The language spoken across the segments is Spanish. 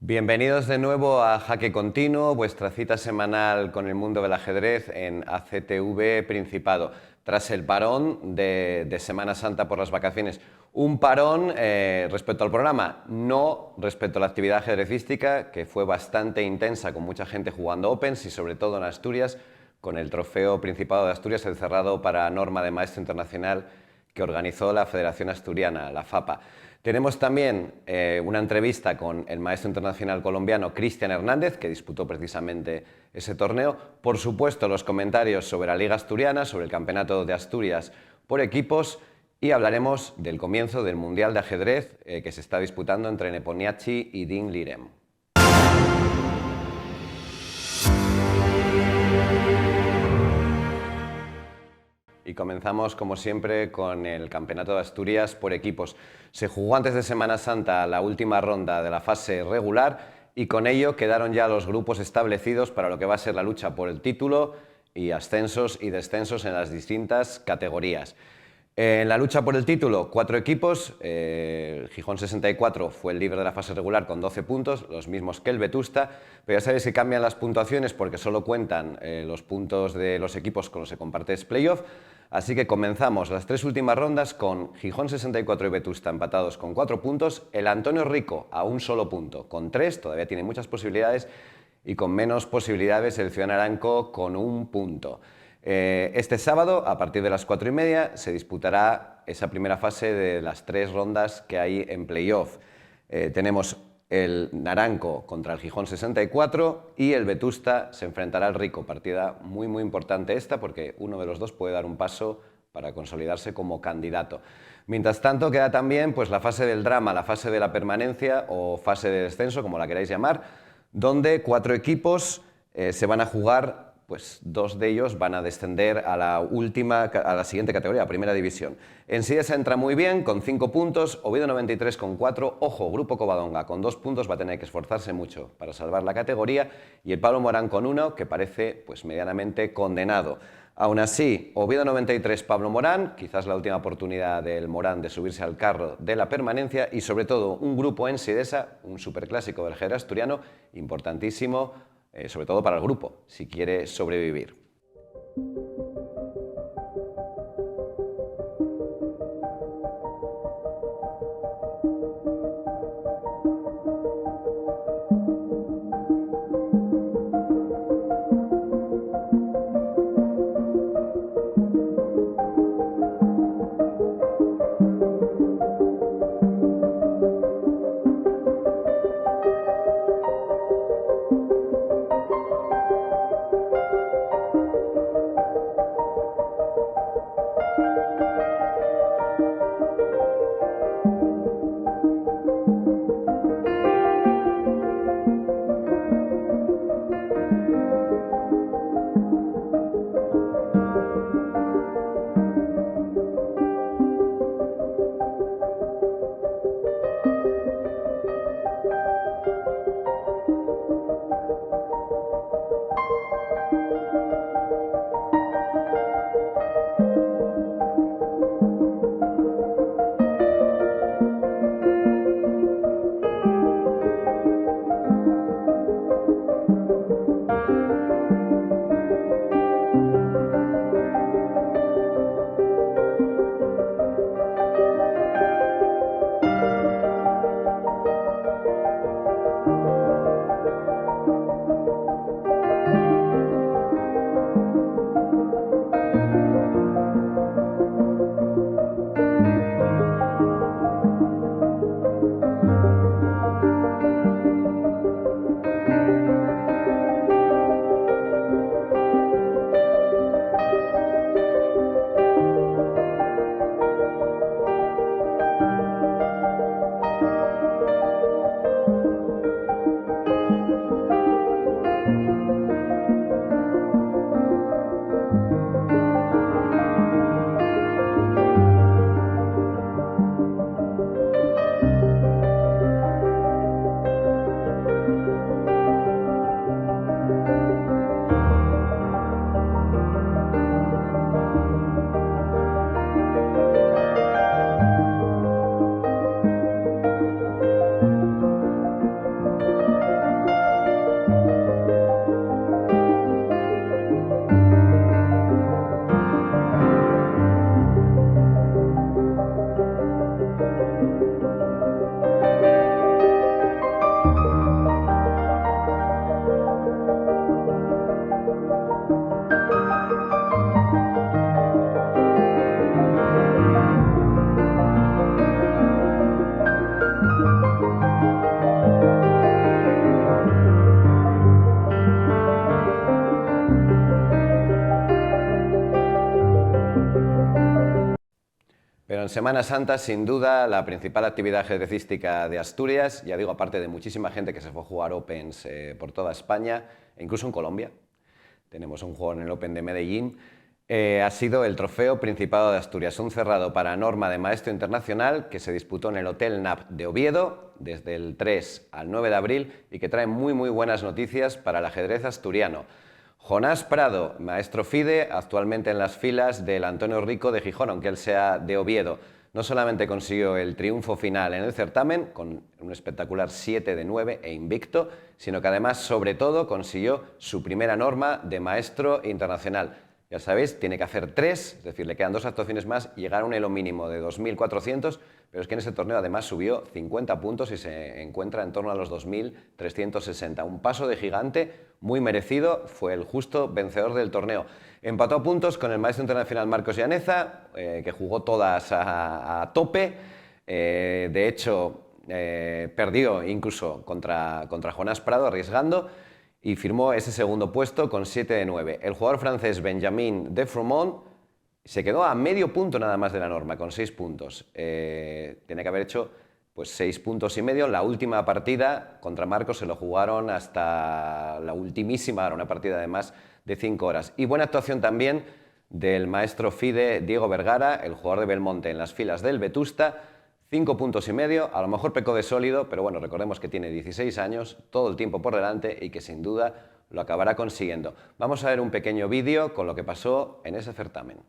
Bienvenidos de nuevo a Jaque Continuo, vuestra cita semanal con el mundo del ajedrez en ACTV Principado. Tras el parón de Semana Santa por las vacaciones, un parón respecto al programa, no respecto a la actividad ajedrecística, que fue bastante intensa, con mucha gente jugando Opens y sobre todo en Asturias, con el trofeo Principado de Asturias, el cerrado para norma de maestro internacional que organizó la Federación Asturiana, la FAPA. Tenemos también una entrevista con el maestro internacional colombiano Cristian Hernández, que disputó precisamente ese torneo. Por supuesto, los comentarios sobre la Liga Asturiana, sobre el Campeonato de Asturias por equipos, y hablaremos del comienzo del Mundial de Ajedrez que se está disputando entre Nepomniachtchi y Dean Lirem. Y comenzamos, como siempre, con el Campeonato de Asturias por equipos. Se jugó antes de Semana Santa la última ronda de la fase regular y con ello quedaron ya los grupos establecidos para lo que va a ser la lucha por el título y ascensos y descensos en las distintas categorías. En la lucha por el título, 4 equipos. Gijón 64 fue el líder de la fase regular con 12 puntos, los mismos que el Vetusta, pero ya sabéis que cambian las puntuaciones porque solo cuentan los puntos de los equipos con los que compartes playoff. Así que comenzamos las 3 últimas rondas con Gijón 64 y Vetusta empatados con 4 puntos, el Antonio Rico a un solo punto con 3, todavía tiene muchas posibilidades, y con menos posibilidades el Ciudad Naranco con 1 punto. Este sábado, a partir de las 4:30, se disputará esa primera fase de las 3 rondas que hay en playoff. Tenemos el Naranco contra el Gijón 64 y el Vetusta se enfrentará al Rico. Partida muy importante esta porque uno de los dos puede dar un paso para consolidarse como candidato. Mientras tanto queda también pues, la fase del drama, la fase de la permanencia o fase de descenso, como la queráis llamar, donde 4 equipos se van a jugar. Pues 2 de ellos van a descender a la siguiente categoría, a Primera División. Ensidesa entra muy bien, con 5 puntos, Oviedo 93 con 4, ojo, Grupo Covadonga con 2 puntos, va a tener que esforzarse mucho para salvar la categoría, y el Pablo Morán con 1, que parece pues medianamente condenado. Aún así, Oviedo 93, Pablo Morán, quizás la última oportunidad del Morán de subirse al carro de la permanencia, y sobre todo un grupo Ensidesa, un superclásico del ajedrez asturiano, importantísimo, sobre todo para el grupo, si quiere sobrevivir. en Semana Santa, sin duda, la principal actividad ajedrecística de Asturias, ya digo, aparte de muchísima gente que se fue a jugar Opens por toda España, e incluso en Colombia, tenemos un juego en el Open de Medellín, ha sido el Trofeo Principado de Asturias, un cerrado para norma de maestro internacional que se disputó en el Hotel NAP de Oviedo desde el 3 al 9 de abril y que trae muy buenas noticias para el ajedrez asturiano. Jonás Prado, maestro FIDE, actualmente en las filas del Antonio Rico de Gijón, aunque él sea de Oviedo. No solamente consiguió el triunfo final en el certamen, con un espectacular 7 de 9 e invicto, sino que además, sobre todo, consiguió su primera norma de maestro internacional. Ya sabéis, tiene que hacer 3, es decir, le quedan 2 actuaciones más y llegar a un elo mínimo de 2.400, pero es que en ese torneo además subió 50 puntos y se encuentra en torno a los 2.360. Un paso de gigante, muy merecido, fue el justo vencedor del torneo. Empató a puntos con el maestro internacional Marcos Llaneza, que jugó todas a tope. De hecho, perdió incluso contra Jonás Prado, arriesgando, y firmó ese segundo puesto con 7 de 9. El jugador francés Benjamin de Fromont se quedó a medio punto nada más de la norma, con 6 puntos. Tiene que haber hecho pues 6 puntos y medio. La última partida contra Marcos se lo jugaron hasta la ultimísima hora, una partida de más de 5 horas. Y buena actuación también del maestro FIDE Diego Vergara, el jugador de Belmonte en las filas del Vetusta. 5 puntos y medio, a lo mejor pecó de sólido, pero bueno, recordemos que tiene 16 años, todo el tiempo por delante y que sin duda lo acabará consiguiendo. Vamos a ver un pequeño vídeo con lo que pasó en ese certamen.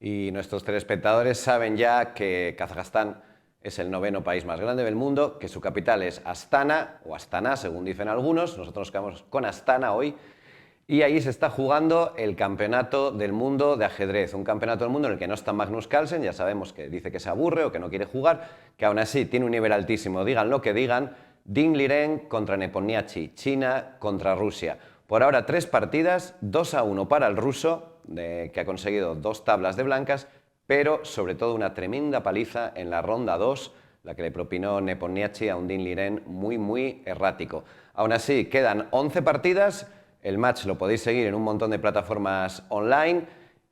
Y nuestros telespectadores saben ya que Kazajstán es el 9º país más grande del mundo, que su capital es Astana, o Astana, según dicen algunos. Nosotros nos quedamos con Astana hoy. Y ahí se está jugando el Campeonato del Mundo de Ajedrez, un campeonato del mundo en el que no está Magnus Carlsen, ya sabemos que dice que se aburre o que no quiere jugar, que aún así tiene un nivel altísimo, digan lo que digan. Ding Liren contra Nepomniachtchi, China contra Rusia. Por ahora 3 partidas, 2-1 para el ruso, que ha conseguido 2 tablas de blancas, pero sobre todo una tremenda paliza en la ronda 2, la que le propinó Nepomniachtchi a un Ding Liren muy errático. Aún así, quedan 11 partidas, el match lo podéis seguir en un montón de plataformas online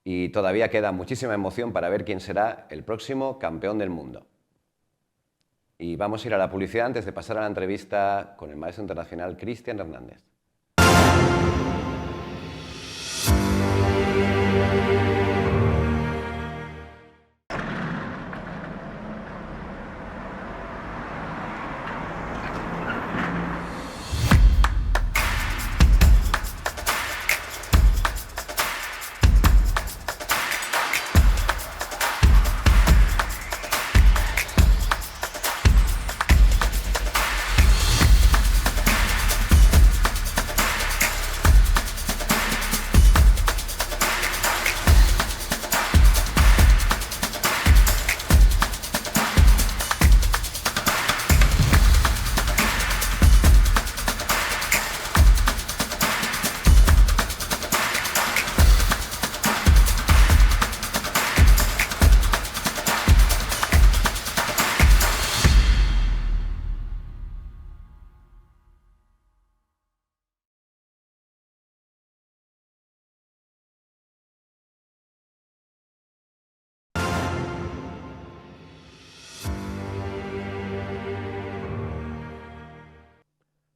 y todavía queda muchísima emoción para ver quién será el próximo campeón del mundo. Y vamos a ir a la publicidad antes de pasar a la entrevista con el maestro internacional Cristian Hernández.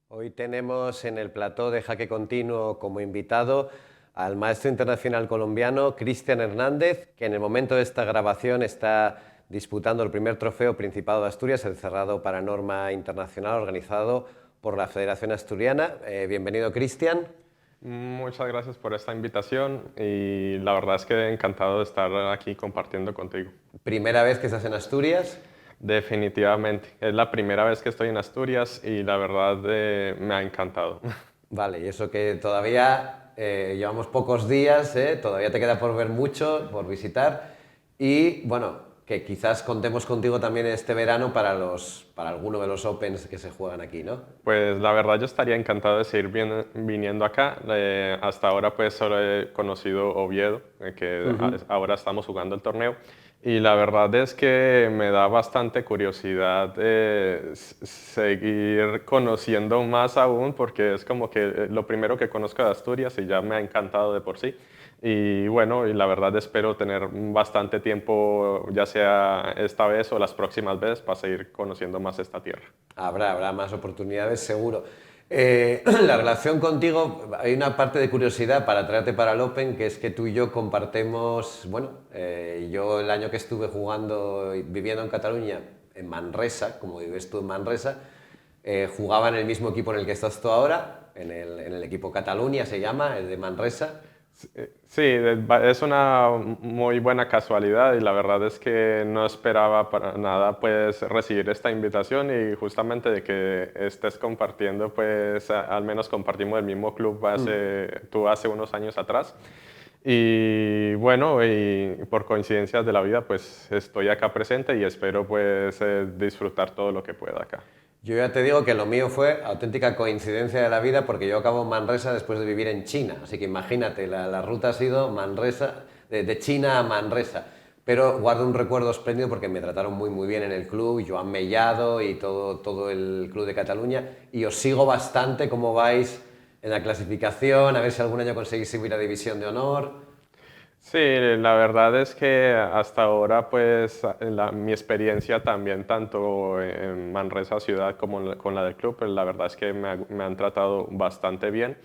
Hoy tenemos en el plató de Jaque Continuo como invitado al maestro internacional colombiano Cristian Hernández, que en el momento de esta grabación está disputando el primer trofeo Principado de Asturias, el cerrado para norma internacional organizado por la Federación Asturiana. Bienvenido, Cristian. Muchas gracias por esta invitación y la verdad es que encantado de estar aquí compartiendo contigo. ¿Primera vez que estás en Asturias? Definitivamente, es la primera vez que estoy en Asturias y la verdad me ha encantado. Vale, y eso que todavía llevamos pocos días, todavía te queda por ver mucho, por visitar y bueno, que quizás contemos contigo también este verano para alguno de los Opens que se juegan aquí, ¿no? Pues la verdad yo estaría encantado de seguir viniendo acá. Hasta ahora pues solo he conocido Oviedo, ahora estamos jugando el torneo. Y la verdad es que me da bastante curiosidad seguir conociendo más aún, porque es como que lo primero que conozco de Asturias y ya me ha encantado de por sí. Y bueno, y la verdad espero tener bastante tiempo, ya sea esta vez o las próximas veces, para seguir conociendo más esta tierra. Habrá más oportunidades, seguro. La relación contigo, hay una parte de curiosidad para traerte para el Open, que es que tú y yo compartimos, bueno, yo el año que estuve jugando, viviendo en Cataluña, en Manresa, como vives tú en Manresa, jugaba en el mismo equipo en el que estás tú ahora, en el equipo Cataluña se llama, el de Manresa. Sí, es una muy buena casualidad y la verdad es que no esperaba para nada pues recibir esta invitación y justamente de que estés compartiendo pues al menos compartimos el mismo club tú hace unos años atrás y bueno y por coincidencias de la vida pues estoy acá presente y espero pues disfrutar todo lo que pueda acá. Yo ya te digo que lo mío fue auténtica coincidencia de la vida porque yo acabo en Manresa después de vivir en China. Así que imagínate, la ruta ha sido Manresa, de China a Manresa. Pero guardo un recuerdo espléndido porque me trataron muy bien en el club, Joan Mellado y todo el club de Cataluña. Y os sigo bastante cómo vais en la clasificación, a ver si algún año conseguís subir a División de Honor. Sí, la verdad es que hasta ahora, pues, mi experiencia también, tanto en Manresa ciudad como con la del club, pues, la verdad es que me han tratado bastante bien.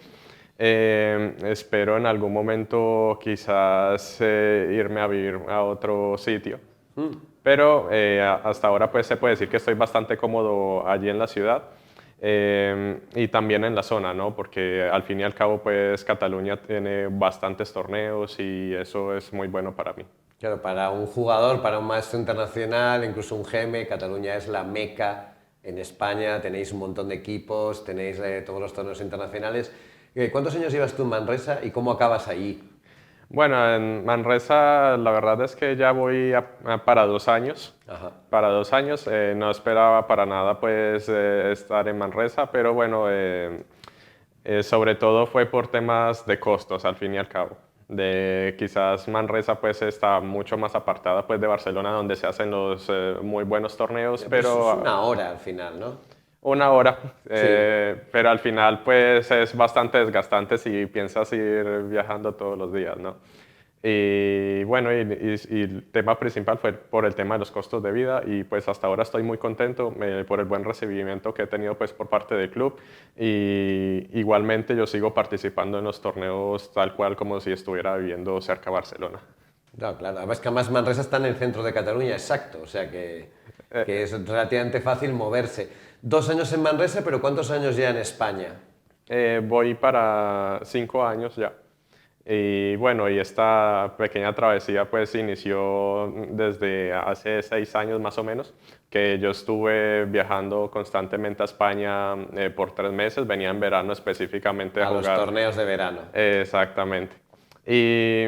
Espero en algún momento quizás irme a vivir a otro sitio, pero hasta ahora, pues, se puede decir que estoy bastante cómodo allí en la ciudad. Y también en la zona, ¿no? Porque al fin y al cabo, pues Cataluña tiene bastantes torneos y eso es muy bueno para mí. Claro, para un jugador, para un maestro internacional, incluso un GM, Cataluña es la meca en España, tenéis un montón de equipos, tenéis todos los torneos internacionales. ¿Cuántos años llevas tú en Manresa y cómo acabas allí? Bueno, en Manresa la verdad es que ya voy para 2 años. Ajá. Para 2 años, no esperaba para nada pues estar en Manresa, pero bueno, sobre todo fue por temas de costos al fin y al cabo. Quizás Manresa pues está mucho más apartada pues de Barcelona donde se hacen los muy buenos torneos, pero es una hora al final, ¿no? 1 hora, Sí. pero al final pues es bastante desgastante si piensas ir viajando todos los días, ¿no? Y bueno, y el tema principal fue por el tema de los costos de vida y pues hasta ahora estoy muy contento por el buen recibimiento que he tenido pues por parte del club y igualmente yo sigo participando en los torneos tal cual como si estuviera viviendo cerca de Barcelona. No, claro, además que además Manresa está en el centro de Cataluña, exacto, o sea que es relativamente fácil moverse. 2 años en Manresa, pero ¿cuántos años ya en España? Voy para 5 años ya. Y bueno, y esta pequeña travesía pues inició desde hace 6 años más o menos, que yo estuve viajando constantemente a España por 3 meses, venía en verano específicamente a A los jugar. torneos de verano. Exactamente. Y,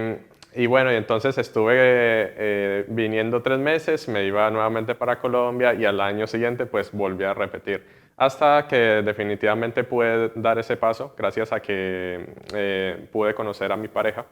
y bueno, y entonces estuve viniendo 3 meses, me iba nuevamente para Colombia y al año siguiente pues volví a repetir. Hasta que definitivamente pude dar ese paso, gracias a que pude conocer a mi pareja.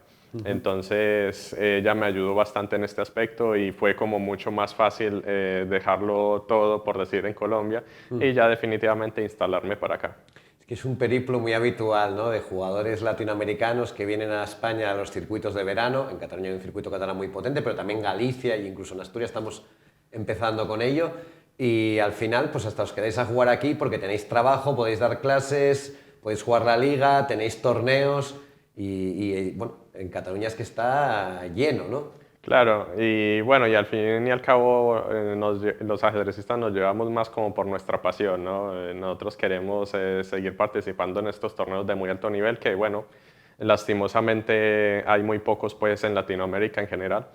Entonces ella me ayudó bastante en este aspecto y fue como mucho más fácil dejarlo todo, por decir, en Colombia y ya definitivamente instalarme para acá. Es que es un periplo muy habitual, ¿no? De jugadores latinoamericanos que vienen a España a los circuitos de verano. En Cataluña hay un circuito catalán muy potente, pero también Galicia e incluso en Asturias estamos empezando con ello. Y al final, pues hasta os quedáis a jugar aquí porque tenéis trabajo, podéis dar clases, podéis jugar la liga, tenéis torneos bueno, en Cataluña es que está lleno, ¿no? Claro, y bueno, y al fin y al cabo los ajedrecistas nos llevamos más como por nuestra pasión, ¿no? Nosotros queremos seguir participando en estos torneos de muy alto nivel que, bueno, lastimosamente hay muy pocos pues en Latinoamérica en general.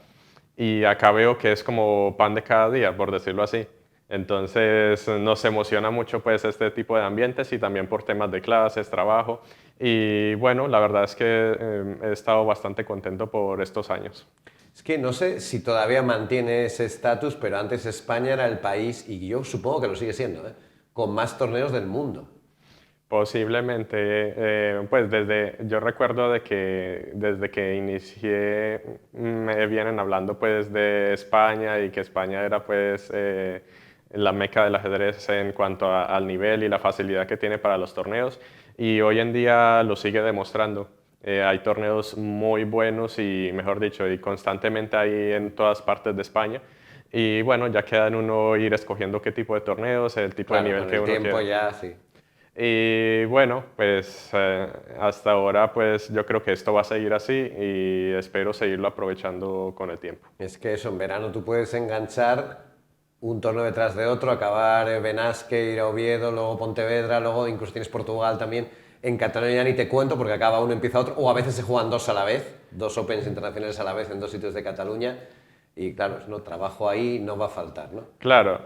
Y acá veo que es como pan de cada día, por decirlo así. Entonces nos emociona mucho pues este tipo de ambientes y también por temas de clases, trabajo. Y bueno, la verdad es que he estado bastante contento por estos años. Es que no sé si todavía mantiene ese estatus, pero antes España era el país, y yo supongo que lo sigue siendo, ¿eh? Con más torneos del mundo. Posiblemente, pues yo recuerdo de que desde que inicié me vienen hablando pues de España y que España era pues la meca del ajedrez en cuanto al nivel y la facilidad que tiene para los torneos y hoy en día lo sigue demostrando. Hay torneos muy buenos y mejor dicho, y constantemente hay en todas partes de España. Y bueno, ya queda en uno ir escogiendo qué tipo de torneos, el tipo de Claro, nivel con que el uno tiempo quiera. ya sí. Y bueno, pues hasta ahora pues yo creo que esto va a seguir así y espero seguirlo aprovechando con el tiempo. Es que eso, en verano tú puedes enganchar un torneo detrás de otro, acabar Benasque, ir a Oviedo, luego Pontevedra, luego incluso tienes Portugal también. En Cataluña ya ni te cuento porque acaba uno, empieza otro, o a veces se juegan dos a la vez, dos Opens internacionales a la vez en dos sitios de Cataluña. Y claro, no, trabajo ahí no va a faltar, ¿no? Claro,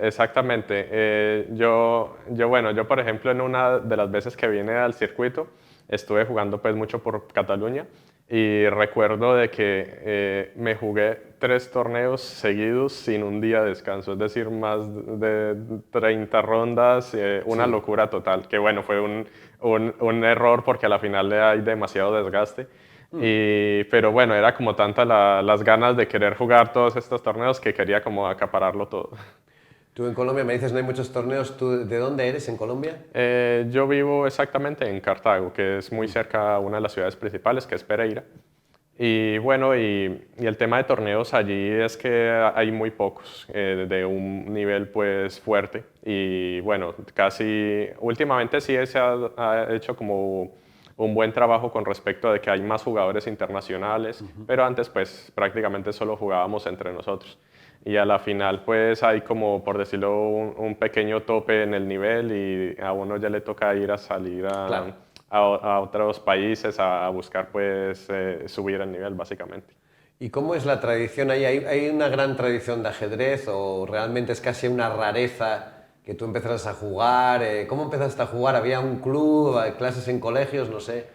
exactamente. Bueno, yo por ejemplo en una de las veces que vine al circuito estuve jugando pues mucho por Cataluña y recuerdo de que me jugué 3 torneos seguidos sin un día de descanso, es decir, más de 30 rondas, una Sí. locura total, que bueno, fue un error porque a la final hay demasiado desgaste. Pero bueno, era como tantas las ganas de querer jugar todos estos torneos que quería como acapararlo todo. Tú en Colombia me dices no hay muchos torneos, ¿tú de dónde eres en Colombia? Yo vivo exactamente en Cartago, que es muy cerca a una de las ciudades principales, que es Pereira. Y bueno, y el tema de torneos allí es que hay muy pocos, de un nivel pues fuerte. Y bueno, casi últimamente sí ha hecho como un buen trabajo con respecto a de que hay más jugadores internacionales, pero antes pues prácticamente solo jugábamos entre nosotros. Y a la final pues hay como, por decirlo, un pequeño tope en el nivel y a uno ya le toca ir a salir Claro. a otros países a buscar pues subir el nivel básicamente. ¿Y cómo es la tradición ahí? ¿Hay una gran tradición de ajedrez o realmente es casi una rareza que tú empezaras a jugar? ¿Cómo empezaste a jugar? ¿Había un club, clases en colegios? No sé.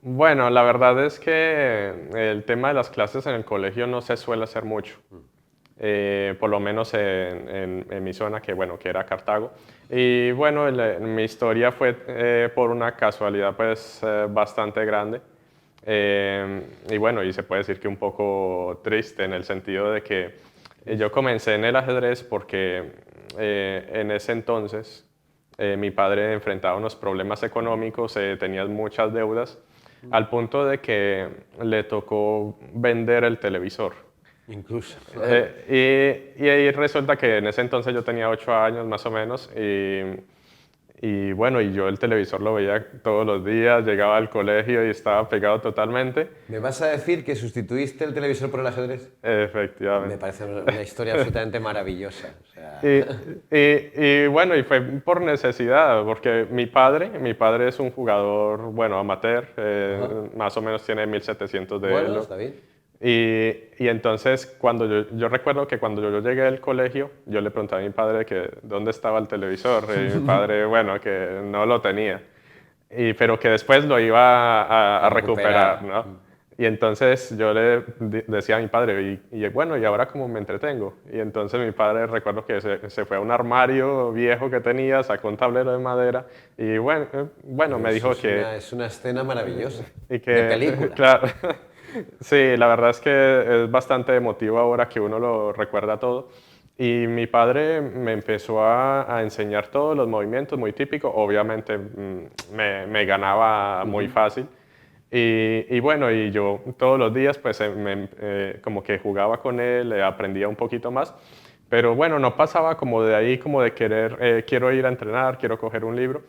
Bueno, la verdad es que el tema de las clases en el colegio no se suele hacer mucho. Por lo menos en mi zona, que bueno, que era Cartago. Y bueno, mi historia fue por una casualidad pues bastante grande. Y bueno, y se puede decir que un poco triste en el sentido de que yo comencé en el ajedrez porque en ese entonces mi padre enfrentaba unos problemas económicos, tenía muchas deudas al punto de que le tocó vender el televisor. Incluso. Y ahí resulta que en ese entonces yo tenía 8 años más o menos y bueno, y yo el televisor lo veía todos los días, llegaba al colegio y estaba pegado totalmente. ¿Me vas a decir que sustituiste el televisor por el ajedrez? Me Efectivamente. parece una historia absolutamente maravillosa. O sea, Y, y bueno, y fue por necesidad, porque mi padre es un jugador, bueno, amateur, más o menos tiene 1700 de bueno, elo. está bien. Y entonces, cuando yo recuerdo que cuando yo llegué al colegio, yo le pregunté a mi padre que dónde estaba el televisor, y mi padre, bueno, que no lo tenía, pero que después lo iba A a recuperar, recuperar. ¿no? Y entonces yo le decía a mi padre, bueno, ¿y ahora cómo me entretengo? Y entonces mi padre recuerdo que se fue a un armario viejo que tenía, sacó un tablero de madera y bueno, bueno Pero me eso dijo que... es una escena maravillosa. Y De que, película. claro, sí, la verdad es que es bastante emotivo ahora que uno lo recuerda todo. Y mi padre me empezó a enseñar todos los movimientos, muy típico. Obviamente me ganaba muy fácil. Y bueno, y yo todos los días pues como que jugaba con él, aprendía un poquito más. Pero bueno, no pasaba como de ahí, como de querer, quiero ir a entrenar, quiero coger un libro.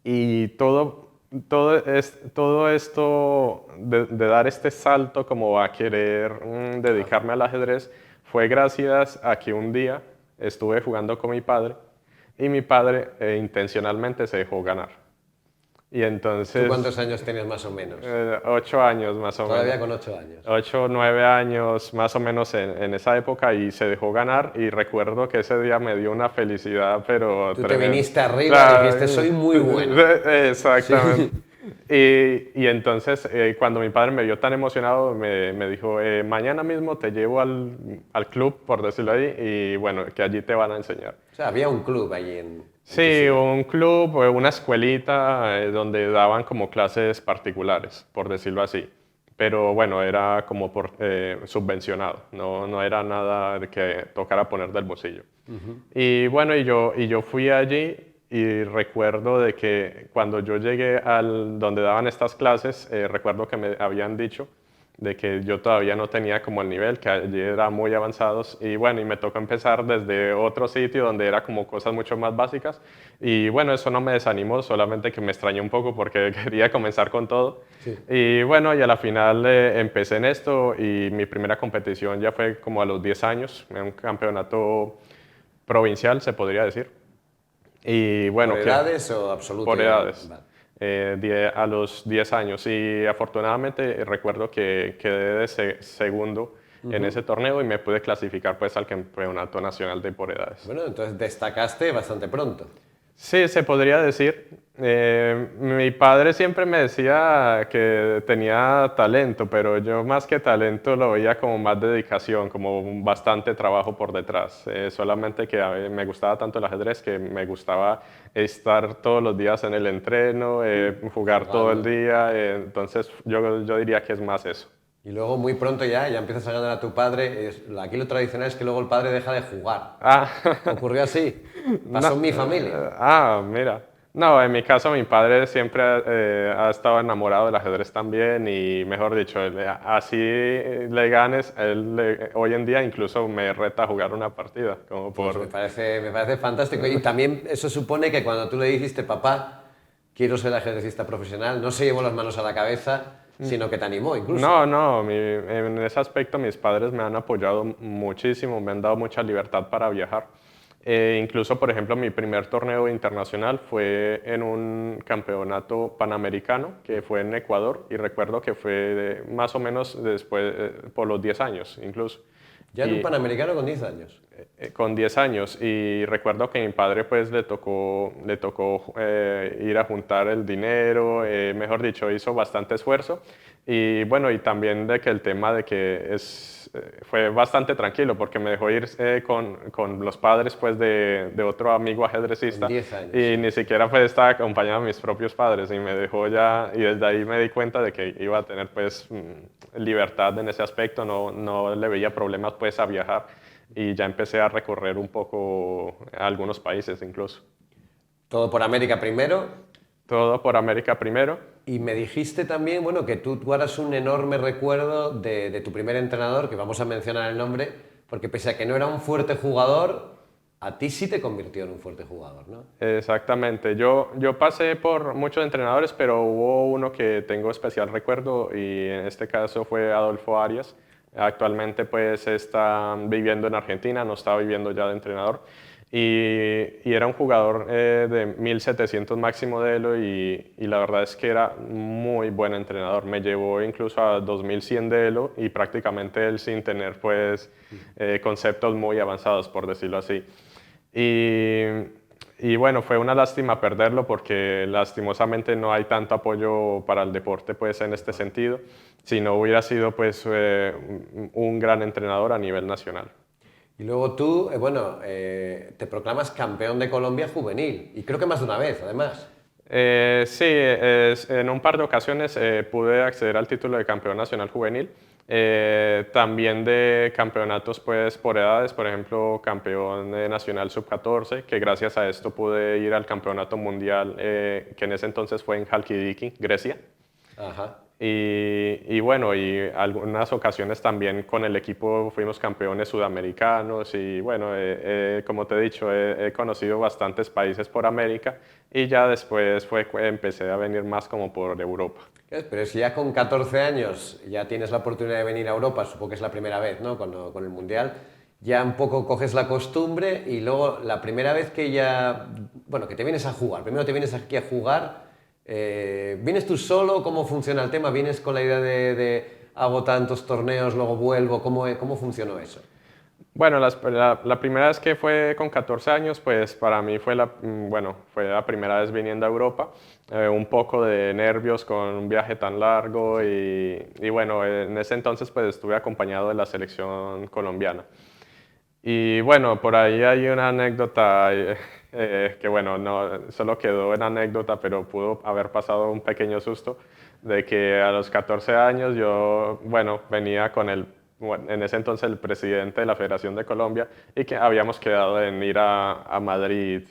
Y todo esto de dar este salto como a querer dedicarme al ajedrez fue gracias a que un día estuve jugando con mi padre y mi padre intencionalmente se dejó ganar. Y ¿Tú entonces, cuántos años tenías más o menos? 8 años más o menos. Todavía con 8 años. 8 o 9 años más o menos en esa época y se dejó ganar y recuerdo que ese día me dio una felicidad pero Tú te tremenda. viniste arriba y dijiste, Claro, soy muy bueno. exactamente. Sí. Y entonces cuando mi padre me vio tan emocionado me dijo, mañana mismo te llevo al club, por decirlo ahí, y bueno, que allí te van a enseñar. O sea, había un club allí en tu Sí, ciudad. un club, una escuelita donde daban como clases particulares, por decirlo así. Pero bueno, era como subvencionado, no era nada de que tocara poner del bolsillo. Y bueno, y yo fui allí y recuerdo de que cuando yo llegué al donde daban estas clases, recuerdo que me habían dicho de que yo todavía no tenía como el nivel, que allí eran muy avanzados y bueno, y me tocó empezar desde otro sitio donde era como cosas mucho más básicas y bueno, eso no me desanimó, solamente que me extrañó un poco porque quería comenzar con todo Sí. y bueno, y a la final empecé en esto y mi primera competición ya fue como a los 10 años, en un campeonato provincial se podría decir y ¿Por bueno, que edades o absoluto? por edades, Vale. a los 10 años. Y afortunadamente recuerdo que quedé de segundo en ese torneo y me pude clasificar pues al campeonato nacional de por edades. Bueno, entonces destacaste bastante pronto. Sí, se podría decir. Mi padre siempre me decía que tenía talento, pero yo más que talento lo veía como más dedicación, como bastante trabajo por detrás. Solamente que a mí me gustaba tanto el ajedrez que me gustaba estar todos los días en el entreno, jugar todo el Jugando. día. Entonces yo diría que es más eso. Y luego muy pronto ya empiezas a ganar a tu padre. Aquí lo tradicional es que luego el padre deja de jugar. Ah, Ocurrió así. no, Pasó en mi familia. mira. No, en mi caso mi padre siempre ha estado enamorado del ajedrez también y mejor dicho, así le ganes, hoy en día incluso me reta a jugar una partida, como Pues por... me parece fantástico. Y también eso supone que cuando tú le dijiste, papá, quiero ser ajedrecista profesional, no se llevó las manos a la cabeza, sino que te animó incluso. No, no, en ese aspecto mis padres me han apoyado muchísimo, me han dado mucha libertad para viajar. Incluso, por ejemplo, mi primer torneo internacional fue en un campeonato panamericano que fue en Ecuador y recuerdo que fue más o menos después, por los 10 años incluso. Ya en un Panamericano con 10 años. Con 10 años y recuerdo que a mi padre pues le tocó ir a juntar el dinero, mejor dicho, hizo bastante esfuerzo y bueno, y también de que el tema de que fue bastante tranquilo porque me dejó ir con los padres pues de otro amigo Con ajedrecista 10 años, y sí. ni siquiera pues estaba acompañado de mis propios padres y me dejó ya y desde ahí me di cuenta de que iba a tener pues libertad en ese aspecto, no le veía problemas pues a viajar y ya empecé a recorrer un poco algunos países incluso. Todo por América primero. Todo por América primero. Y me dijiste también, bueno, que tú guardas un enorme recuerdo de tu primer entrenador, que vamos a mencionar el nombre, porque pese a que no era un fuerte jugador, a ti sí te convirtió en un fuerte jugador, ¿no? Exactamente. Yo pasé por muchos entrenadores, pero hubo uno que tengo especial recuerdo y en este caso fue Adolfo Arias. Actualmente pues está viviendo en Argentina, no está viviendo ya de entrenador. Y era un jugador de 1700 máximo de Elo y la verdad es que era muy buen entrenador. Me llevó incluso a 2100 de Elo y prácticamente él sin tener pues conceptos muy avanzados, por decirlo así. Y, y bueno, fue una lástima perderlo porque lastimosamente no hay tanto apoyo para el deporte pues en este sentido, si no hubiera sido pues un gran entrenador a nivel nacional. Y luego tú, bueno, te proclamas campeón de Colombia juvenil, y creo que más de una vez, además. Sí, en un par de ocasiones pude acceder al título de campeón nacional juvenil, también de campeonatos pues, por edades, por ejemplo, campeón nacional sub-14, que gracias a esto pude ir al campeonato mundial, que en ese entonces fue en Halkidiki, Grecia. Ajá. Y bueno, y algunas ocasiones también con el equipo fuimos campeones sudamericanos y bueno, como te he dicho, he conocido bastantes países por América y ya después empecé a venir más como por Europa. Pero si ya con 14 años ya tienes la oportunidad de venir a Europa, supongo que es la primera vez, ¿no? Con el Mundial, ya un poco coges la costumbre y luego la primera vez que ya, bueno, que te vienes a jugar, primero te vienes aquí a jugar, ¿vienes tú solo? ¿Cómo funciona el tema? ¿Vienes con la idea de hago tantos torneos, luego vuelvo? ¿Cómo funcionó eso? Bueno, la primera vez que fue con 14 años, pues para mí fue bueno, fue la primera vez viniendo a Europa, un poco de nervios con un viaje tan largo y bueno, en ese entonces pues estuve acompañado de la selección colombiana. Y bueno, por ahí hay una anécdota que bueno, no, solo quedó en anécdota, pero pudo haber pasado un pequeño susto de que a los 14 años yo, bueno, venía con bueno, en ese entonces el presidente de la Federación de Colombia y que habíamos quedado en ir a Madrid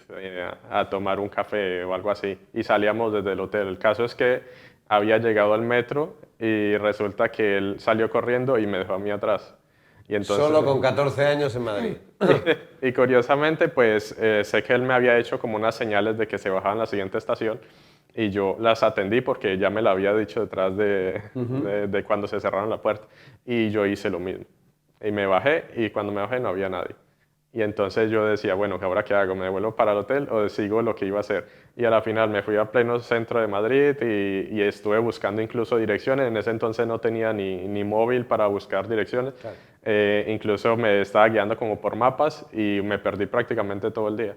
a tomar un café o algo así y salíamos desde el hotel. El caso es que había llegado al metro y resulta que él salió corriendo y me dejó a mí atrás. Y entonces, Solo con 14 años en Madrid. y curiosamente, pues sé que él me había hecho como unas señales de que se bajaba en la siguiente estación y yo las atendí porque ya me lo había dicho detrás de cuando se cerraron la puerta y yo hice lo mismo. Y me bajé y cuando me bajé no había nadie. Y entonces yo decía, bueno, ¿ahora qué hago? ¿Me devuelvo para el hotel o sigo lo que iba a hacer? Y a la final me fui a pleno centro de Madrid y estuve buscando incluso direcciones. En ese entonces no tenía ni móvil para buscar direcciones. Claro. Incluso me estaba guiando como por mapas y me perdí prácticamente todo el día.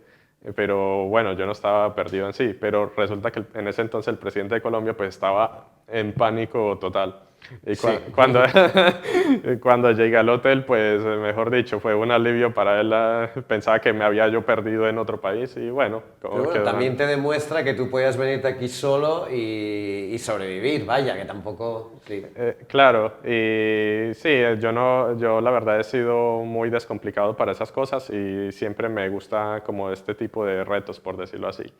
Pero bueno, yo no estaba perdido en sí, pero resulta que en ese entonces el presidente de Colombia pues estaba en pánico total. Y Sí. cuando, cuando llegué al hotel, pues mejor dicho, fue un alivio para él. Pensaba que me había yo perdido en otro país y bueno, Pero como bueno, quedó. también te demuestra que tú puedes venirte aquí solo y sobrevivir, vaya, que tampoco... Sí. Claro, y sí, yo la verdad he sido muy descomplicado para esas cosas y siempre me gusta como este tipo de retos, por decirlo así.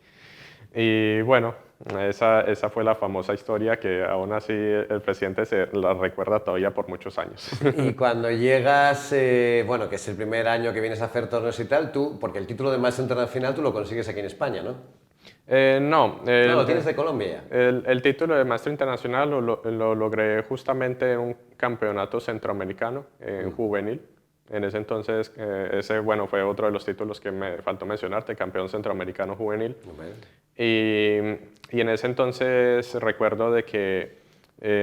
Y bueno, esa fue la famosa historia que aún así el presidente se la recuerda todavía por muchos años. Y cuando llegas, bueno, que es el primer año que vienes a hacer torneos y tal, tú, porque el título de maestro internacional tú lo consigues aquí en España, ¿no? No, No, lo tienes de Colombia ya. el título de maestro internacional lo logré justamente en un campeonato centroamericano juvenil. En ese entonces, ese bueno, fue otro de los títulos que me faltó mencionarte, campeón centroamericano juvenil. Hombre. Y en ese entonces recuerdo de que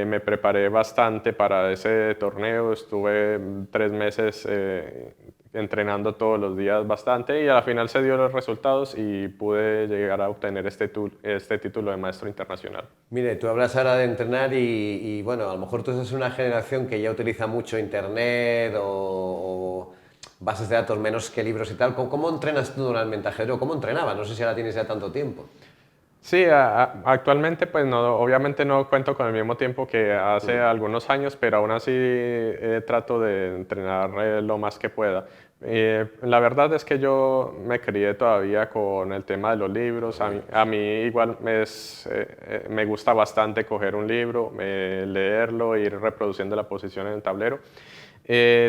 me preparé bastante para ese torneo, estuve 3 meses entrenando todos los días bastante y a la final se dio los resultados y pude llegar a obtener este título de maestro internacional. Mire, tú hablas ahora de entrenar bueno, a lo mejor tú eres una generación que ya utiliza mucho internet o bases de datos menos que libros y tal. ¿Cómo entrenas tú normalmente, ajedrez? ¿Cómo entrenabas? No sé si ahora tienes ya tanto tiempo. Sí, actualmente pues no, obviamente no cuento con el mismo tiempo que hace algunos años, pero aún así trato de entrenar lo más que pueda. La verdad es que yo me crié todavía con el tema de los libros. A mí igual me gusta bastante coger un libro, leerlo, ir reproduciendo la posición en el tablero.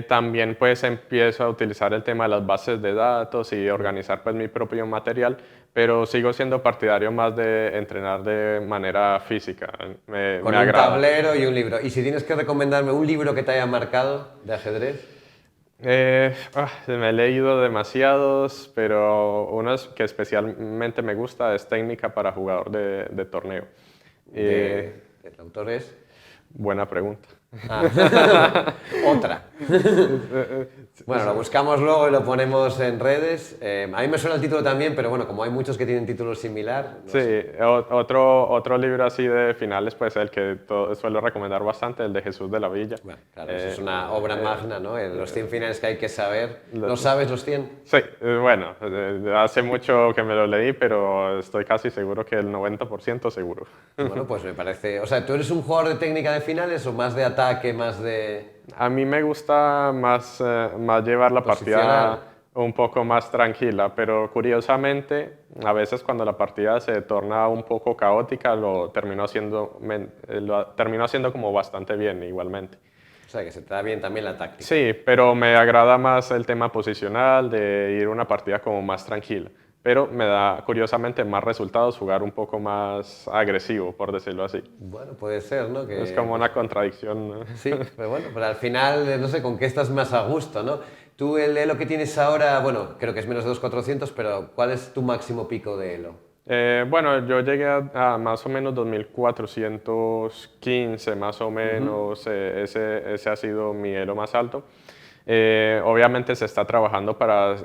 También pues empiezo a utilizar el tema de las bases de datos y organizar pues mi propio material, pero sigo siendo partidario más de entrenar de manera física. Con Me un agrada. tablero y un libro. Y si tienes que recomendarme un libro que te haya marcado de ajedrez. Me he leído demasiados, pero uno que especialmente me gusta es Técnica para jugador de torneo. ¿El autor es? Buena pregunta. Ah. Otra. Bueno, lo buscamos luego y lo ponemos en redes. A mí me suena el título también, pero bueno, como hay muchos que tienen título similar, no Sí, sé. otro libro así de finales, pues el que suelo recomendar bastante, el de Jesús de la Villa. Bueno, claro, eso es una obra magna, ¿no? Los 100 finales que hay que saber. ¿Lo lo- sabes los 100? Sí, bueno, hace mucho que me lo leí, pero estoy casi seguro que el 90% seguro. Bueno, pues me parece... O sea, ¿tú eres un jugador de técnica de finales o más de ataque, más de A mí me gusta más llevar la posicional? partida un poco más tranquila, pero curiosamente, a veces cuando la partida se torna un poco caótica, lo termino haciendo como bastante bien igualmente. O sea, que se te da bien también la táctica. Sí, pero me agrada más el tema posicional, de ir una partida como más tranquila. Pero me da, curiosamente, más resultados jugar un poco más agresivo, por decirlo así. Bueno, puede ser, ¿no? Es como una contradicción, ¿no? Sí, pero bueno, pero al final, no sé, con qué estás más a gusto, ¿no? Tú el elo que tienes ahora, bueno, creo que es menos de 2.400, pero ¿cuál es tu máximo pico de elo? Bueno, yo llegué a más o menos 2415, más o menos, ese ha sido mi elo más alto. Obviamente se está trabajando para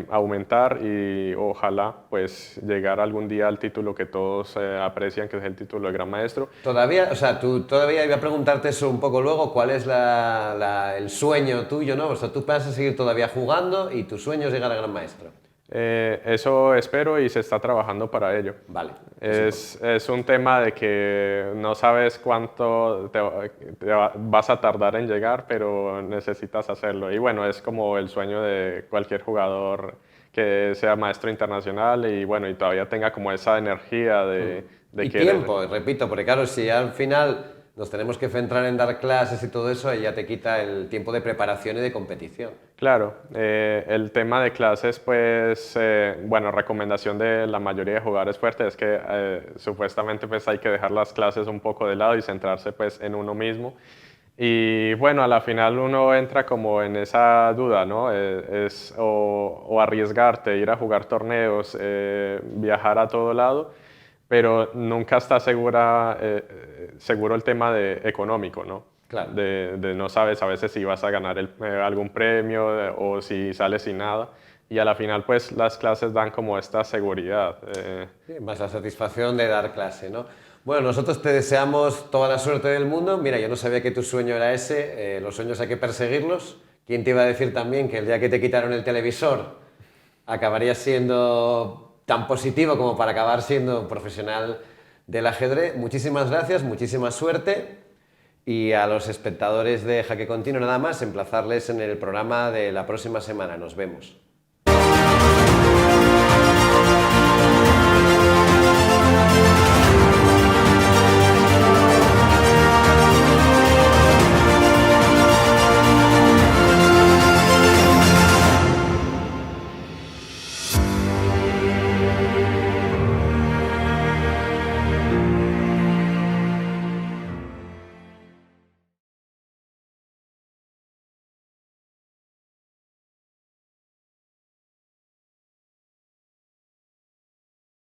aumentar y ojalá pues llegar algún día al título que todos aprecian, que es el título de Gran Maestro. Todavía, o sea, tú todavía iba a preguntarte eso un poco luego, ¿cuál es el sueño tuyo, ¿no? O sea, tú vas a seguir todavía jugando y tu sueño es llegar a Gran Maestro. Eso espero y se está trabajando para ello. Vale. Es un tema de que no sabes cuánto vas a tardar en llegar, pero necesitas hacerlo. Y bueno, es como el sueño de cualquier jugador que sea maestro internacional y bueno, y todavía tenga como esa energía de Y querer. tiempo, repito, porque claro, si al final nos tenemos que centrar en dar clases y todo eso, ahí ya te quita el tiempo de preparación y de competición. Claro, el tema de clases, pues, bueno, recomendación de la mayoría de jugadores fuertes es que supuestamente pues hay que dejar las clases un poco de lado y centrarse pues en uno mismo. Y bueno, a la final uno entra como en esa duda, ¿no? O arriesgarte, ir a jugar torneos, viajar a todo lado, pero nunca está seguro el tema económico, ¿no? Claro. De no sabes a veces si vas a ganar algún premio o si sales sin nada. Y a la final, pues las clases dan como esta seguridad. Sí, más la satisfacción de dar clase, ¿no? Bueno, nosotros te deseamos toda la suerte del mundo. Mira, yo no sabía que tu sueño era ese. Los sueños hay que perseguirlos. ¿Quién te iba a decir también que el día que te quitaron el televisor acabarías siendo tan positivo como para acabar siendo profesional del ajedrez? Muchísimas gracias, muchísima suerte. Y a los espectadores de Jaque Continuo nada más, emplazarles en el programa de la próxima semana. Nos vemos.